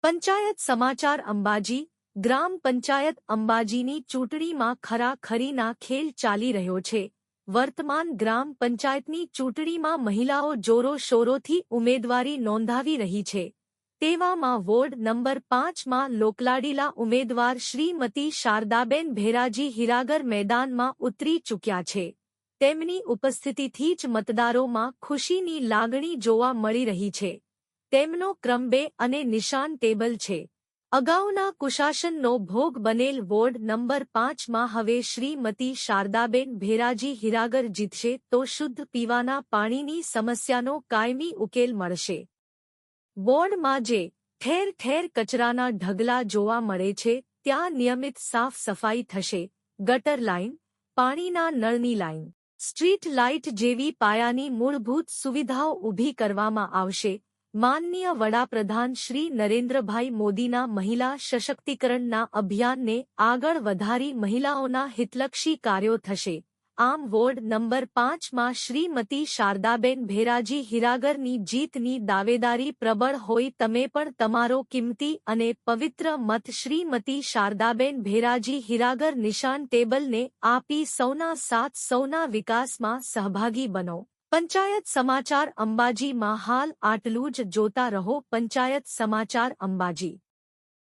પંચાયત સમાચાર અંબાજી ગ્રામ પંચાયત અંબાજીની ચૂંટણીમાં ખરાખરીના ખેલ ચાલી રહ્યો છે। વર્તમાન ગ્રામ પંચાયતની ચૂંટણીમાં મહિલાઓ જોરોશોરોથી ઉમેદવારી નોંધાવી રહી છે। તેવામાં વોર્ડ નંબર 5માં લોકલાડીલા ઉમેદવાર શ્રીમતી શારદાબેન ભેરાજી હીરાગર મેદાનમાં ઉતરી ચૂક્યા છે। તેમની ઉપસ્થિતિથી જ મતદારોમાં ખુશીની લાગણી જોવા મળી રહી છે। તેમનો ક્રમ 2 અને નિશાન ટેબલ છે। અગાઉના કુશાસનનો ભોગ બનેલ વોર્ડ નંબર 5માં હવે શ્રીમતી શારદાબેન ભેરાજી હીરાગર જીતશે તો શુદ્ધ પીવાના પાણીની સમસ્યાનો કાયમી ઉકેલ મળશે। વોર્ડમાં જે ઠેર ઠેર કચરાના ઢગલા જોવા મળે છે ત્યાં નિયમિત સાફ સફાઈ થશે। ગટર લાઇન, પાણીના નળની લાઇન, સ્ટ્રીટ લાઇટ જેવી પાયાની મૂળભૂત સુવિધાઓ ઊભી કરવામાં આવશે। માનનીય વડાપ્રધાન શ્રી નરેન્દ્રભાઈ મોદીના મહિલા સશક્તિકરણના અભિયાનને આગળ વધારી મહિલાઓના હિતલક્ષી કાર્યો થશે। આમ વોર્ડ નંબર 5માં શ્રીમતી શારદાબેન ભેરાજી હીરાગરની જીતની દાવેદારી પ્રબળ હોય। તમે પણ તમારો કિંમતી અને પવિત્ર મત શ્રીમતી શારદાબેન ભેરાજી હીરાગર નિશાન ટેબલને આપી સૌના સાથ સૌના વિકાસમાં સહભાગી બનો। પંચાયત સમાચાર અંબાજીમાં હાલ આટલું જ। જોતા રહો પંચાયત સમાચાર અંબાજી।